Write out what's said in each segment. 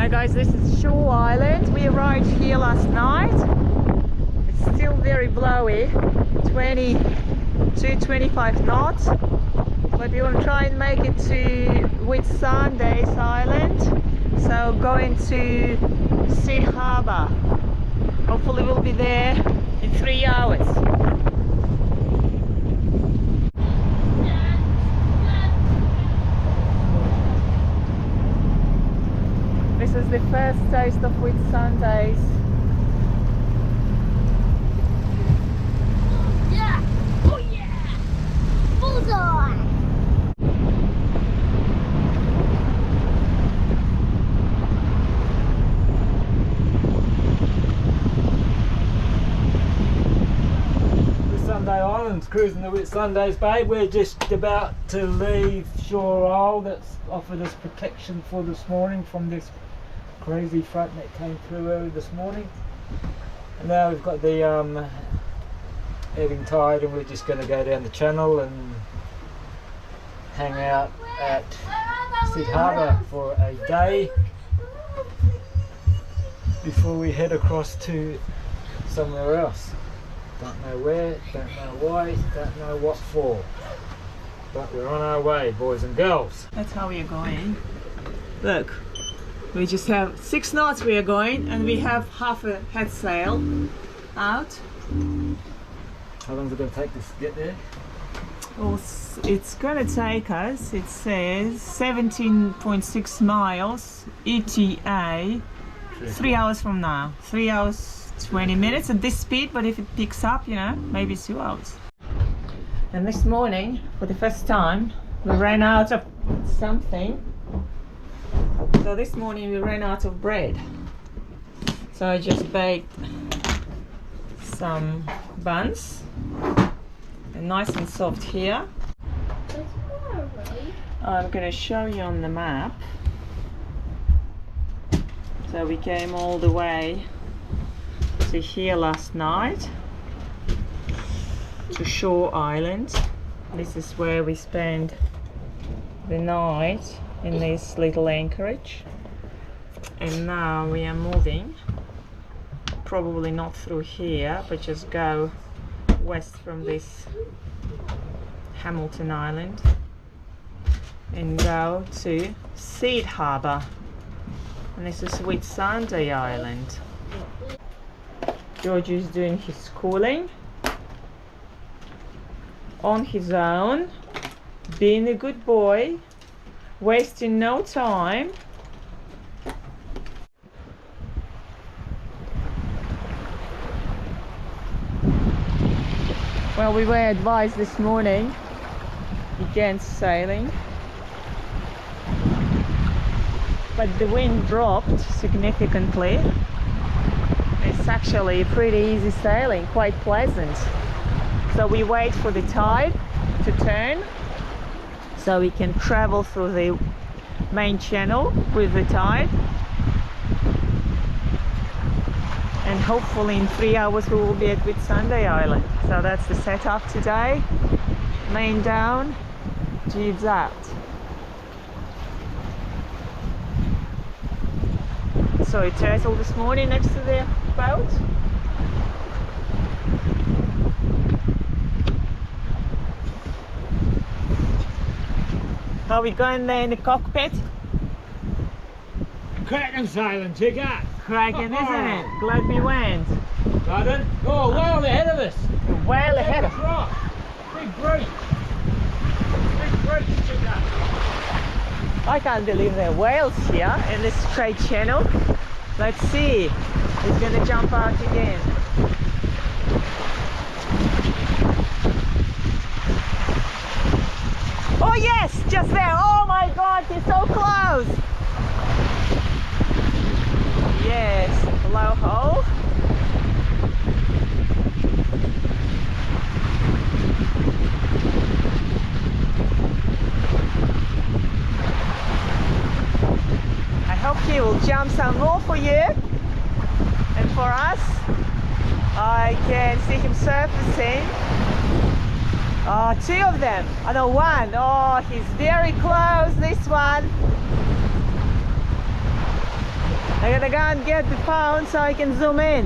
Hi guys, this is Shore Island. We arrived here last night. It's still very blowy, 22-25 knots, but we want to try and make it to Whitsundays Island, so going to Sea Harbour. Hopefully we'll be there in 3 hours. This is the first taste of Whitsundays. Yeah! Oh yeah! Bullseye! Whitsunday Island's cruising the Whitsundays Bay. We're just about to leave Shore Isle. That's offered us protection for this morning from this crazy front that came through early this morning. And now we've got the ebbing tide, and we're just going to go down the channel and hang out at Sea Harbour for a day before we head across to somewhere else. Don't know where, don't know why, don't know what for. But we're on our way, boys and girls. That's how we are going. Look, we just have 6 knots we are going, and we have half a head sail out. How long is it going to take us to get there? Well, it's going to take us, it says 17.6 miles ETA, 3 hours from now. 3 hours 20 minutes at this speed, but if it picks up, you know, maybe 2 hours. And this morning, for the first time, we ran out of something. So this morning we ran out of bread. So I just baked some buns. They're nice and soft here. I'm going to show you on the map. So we came all the way to here last night, to Shore Island. This is where we spent the night in this little anchorage, and now we are moving, probably not through here, but just go west from this Hamilton Island and go to Sea Harbour, and this is Whitsunday Island. George is doing his schooling on his own, being a good boy, wasting no time. Well, we were advised this morning against sailing, but the wind dropped significantly. It's actually pretty easy sailing, quite pleasant. So we wait for the tide to turn so we can travel through the main channel with the tide, and hopefully in 3 hours we will be at Whitsunday Island. So that's the setup today. Main down, jibs out. Saw a turtle this morning next to the boat. Are we going there in the cockpit? Cracking sailing, Jigger! Cracking, isn't it? Glad we went. Pardon? Oh, well ahead of us! Well ahead of us. Right. Big break! Big break, Jigger! I can't believe there are whales here in this straight channel. Let's see. He's gonna jump out again. Oh yes, just there. Oh my God, he's so close. Yes, blowhole. I hope he will jump some more for you and for us. I can see him surfacing. Oh, 2 of them. Oh no, 1. Oh, he's very close, this one. I gotta go and get the phone so I can zoom in.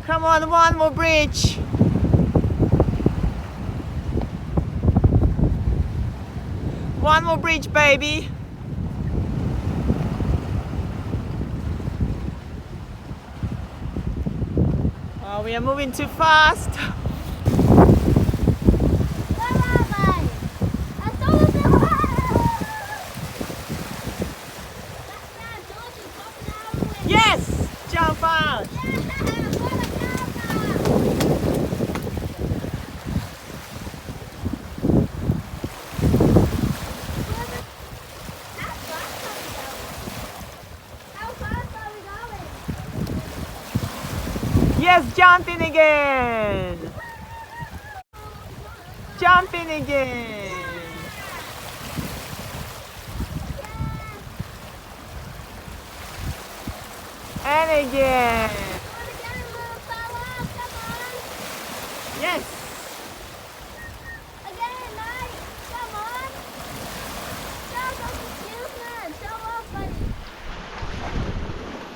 Come on, one more bridge. One more bridge, baby. Oh, we are moving too fast. Where am I? I saw the water. That's George is popping out of the window. Yes! Jump out! Yeah, what a camera. How fast are we going? Yes, jump in again! Jump in again! And again! Want to get a little fella? Come on. Yes! Again, mate. Come on. Show us excuse me. Show off, buddy.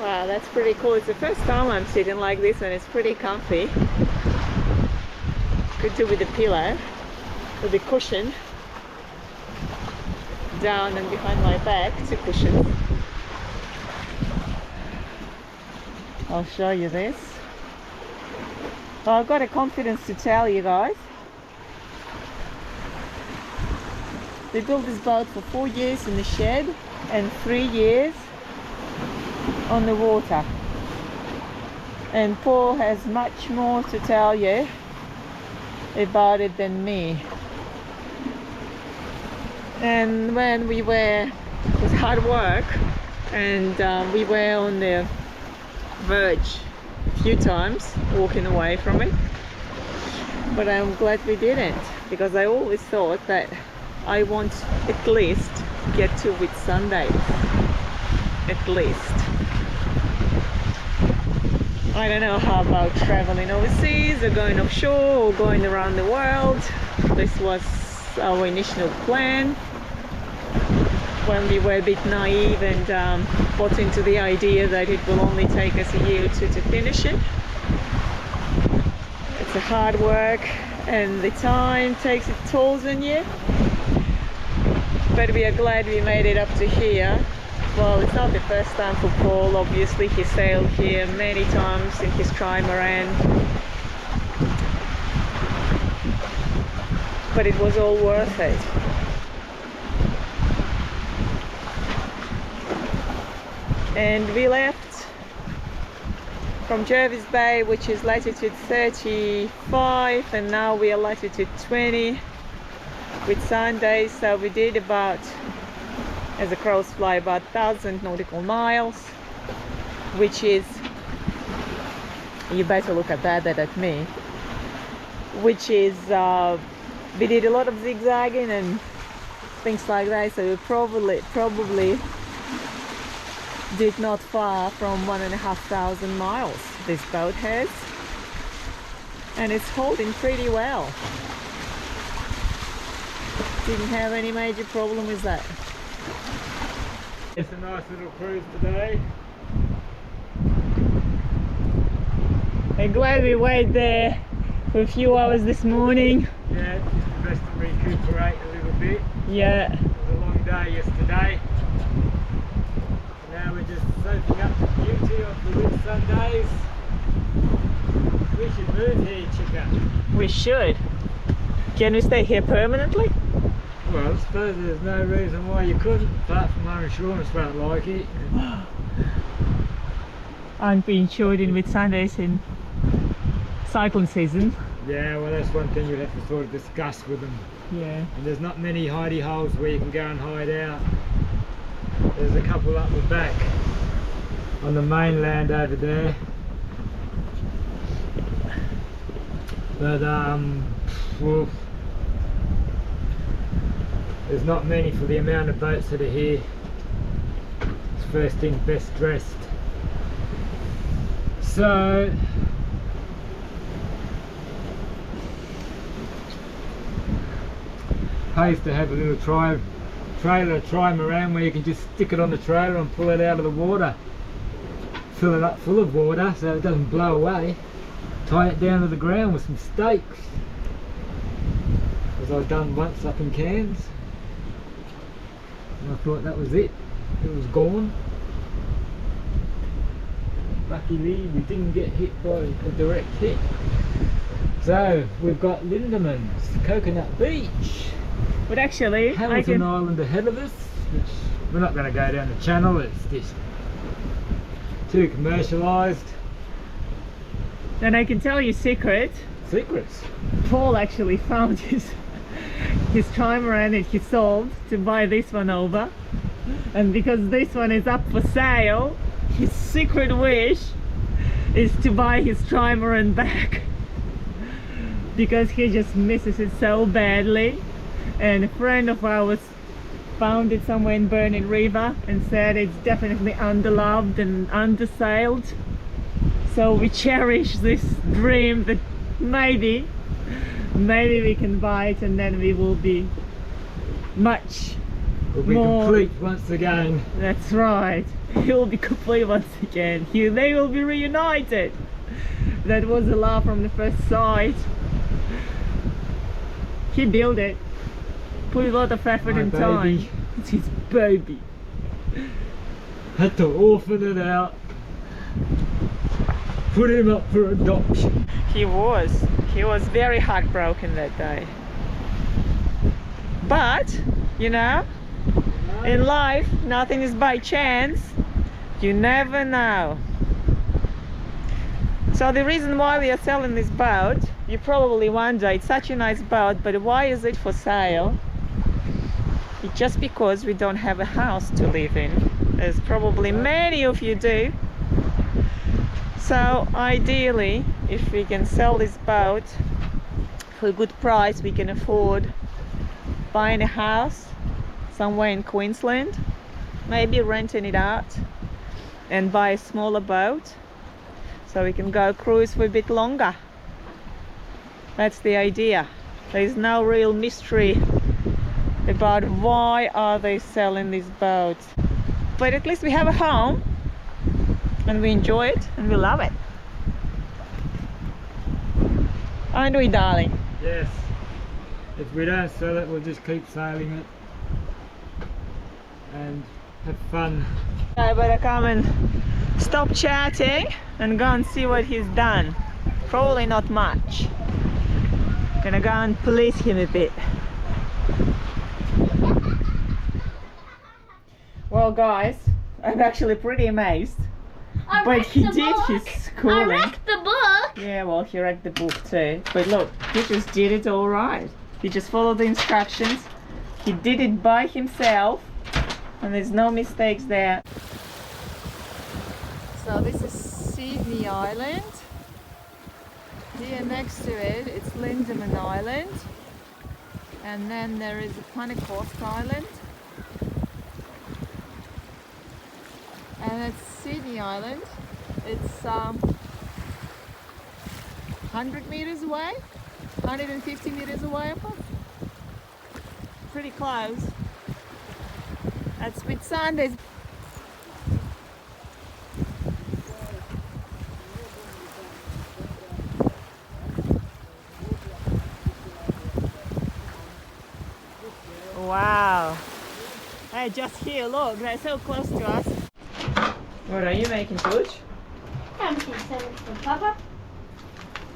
Wow, that's pretty cool. It's the first time I'm sitting like this and it's pretty comfy. Could do with the pillow, with the cushion down and behind my back, 2 cushions. I'll show you this. Well, I've got a confidence to tell you guys. We built this boat for 4 years in the shed and 3 years on the water. And Paul has much more to tell you about it than me. And when we were, it was hard work, and we were on the verge a few times walking away from it, but I'm glad we didn't, because I always thought that I want at least get to Whitsundays, at least. I don't know how about traveling overseas or going offshore or going around the world. This was our initial plan when we were a bit naive and bought into the idea that it will only take us a year or two to finish it. It's a hard work and the time takes its tolls on you, but we are glad we made it up to here. Well, it's not the first time for Paul, obviously he sailed here many times in his trimaran, but it was all worth it. And we left from Jervis Bay, which is latitude 35, and now we are latitude 20 Whitsundays, so we did about, as the crows fly, about 1,000 nautical miles, which is, you better look at that than at me, which is, we did a lot of zigzagging and things like that, so we probably did not far from 1,500 miles this boat has, and it's holding pretty well. Didn't have any major problem with that. It's a nice little cruise today. I'm glad we waited there for a few hours this morning. Yeah, just rest and recuperate a little bit. Yeah. It was a long day yesterday. Now we're just soaking up the beauty of the Whitsundays. We should move here, Chica. We should. Can we stay here permanently? Well, I suppose there's no reason why you couldn't, apart from our insurance won't like it. Aren't we insured in Whitsundays in cyclone season? Yeah, well that's one thing you'd have to sort of discuss with them. Yeah. And there's not many hidey holes where you can go and hide out. There's a couple up the back on the mainland over there. But well, there's not many for the amount of boats that are here. It's first in, best dressed. So pays to have a little trailer, a trimaran, where you can just stick it on the trailer and pull it out of the water. Fill it up full of water so it doesn't blow away. Tie it down to the ground with some stakes, as I've done once up in Cairns. And I thought that was it. It was gone. Luckily we didn't get hit by a direct hit. So we've got Lindeman's, Coconut Beach, But actually, Hamilton Island ahead of us, which we're not going to go down the channel, it's just too commercialised. Then I can tell you secrets. Paul actually found his trimaran that he sold to buy this one over, and because this one is up for sale, his secret wish is to buy his trimaran back because he just misses it so badly. And a friend of ours found it somewhere in Burning River and said it's definitely underloved and undersailed. So we cherish this dream that maybe we can buy it, and then we will be much more complete once again. That's right, he will be complete once again. They will be reunited. That was a love from the first sight. He built it, put a lot of effort and time. It's his baby. Had to orphan it out, put him up for adoption. He was very heartbroken that day. But, you know, in life, nothing is by chance. You never know. So the reason why we are selling this boat, you probably wonder, it's such a nice boat, but why is it for sale? It's just because we don't have a house to live in, as probably many of you do. So ideally, if we can sell this boat for a good price, we can afford buying a house somewhere in Queensland, maybe renting it out and buy a smaller boat so we can go cruise for a bit longer. That's the idea. There's no real mystery about why are they selling this boat, but at least we have a home and we enjoy it and we love it, aren't we, darling? Yes. If we don't sell it, we'll just keep sailing it and have fun. I better come and stop chatting and go and see what he's done. Probably not much. Gonna go and police him a bit. Well guys, I'm actually pretty amazed. But he did his schooling. I wrecked the book. Yeah, well, he wrecked the book too. But look, he just did it all right. He just followed the instructions. He did it by himself, and there's no mistakes there. So this is Sydney Island. Here next to it, it's Lindeman Island. And then there is Pentecost Island. And it's Sydney Island. It's 100 meters away, 150 meters away of us. Pretty close. That's Whitsundays. Wow. Hey, just here, look, they're so close to us. What are you making, Pooch? I'm making sandwich for Papa.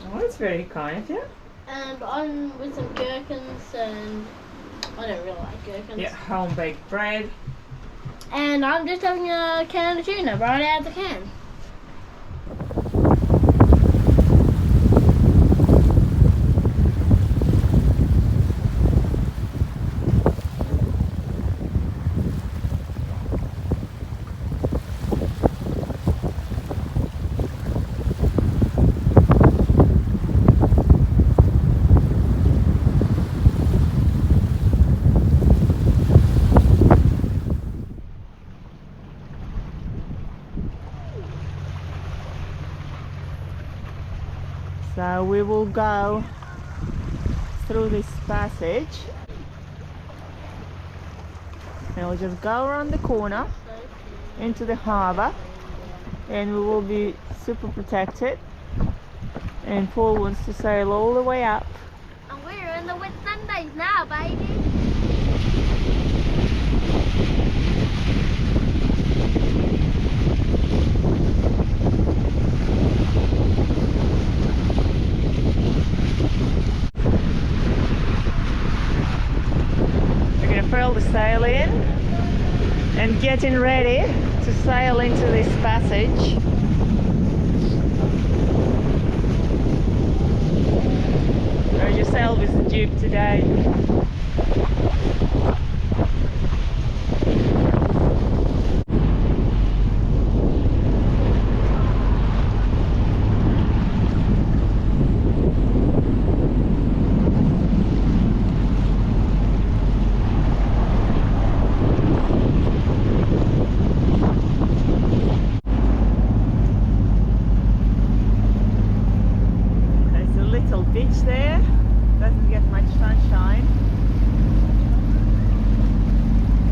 Oh, that's very kind, yeah. And on with some gherkins, and I don't really like gherkins. Yeah, home baked bread. And I'm just having a can of tuna right out of the can. So we will go through this passage. And we'll just go around the corner into the harbour, and we will be super protected. And Paul wants to sail all the way up. And we're in the Whitsundays now, baby. We're gonna furl the sail in and getting ready to sail into this passage. Or you sailed with the Duke today. There's a little beach there. Doesn't get much sunshine,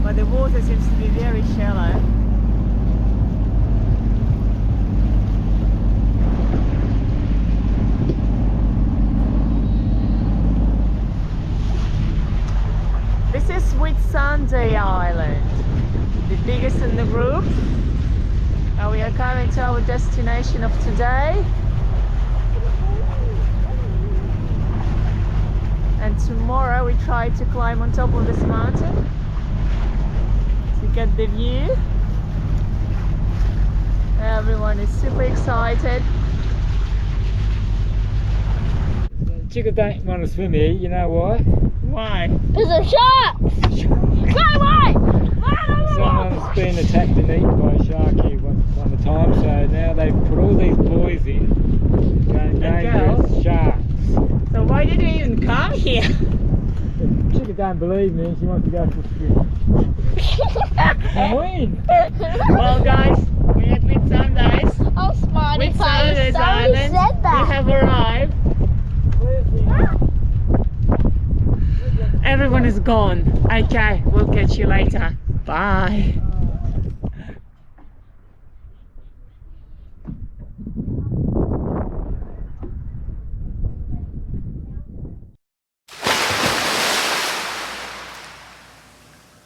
but the water seems to be very shallow. This is Whitsunday Island, the biggest in the group. We are coming to our destination of today. And tomorrow we try to climb on top of this mountain to get the view. Everyone is super excited. Chicken don't want to swim here, you know why? Why? There's a shark! Go away! Someone's been attacked and eaten by a shark here once upon a time, so now they've put all these buoys in. Going dangerous sharks. So why did you even come here? Chicken don't believe me and she wants to go for a swim. And win! Well guys, we're at Whitsundays. Oh, smarty pants. Whitsundays Somebody Island. said that. We have arrived. Everyone is gone. Okay, we'll catch you later. Bye.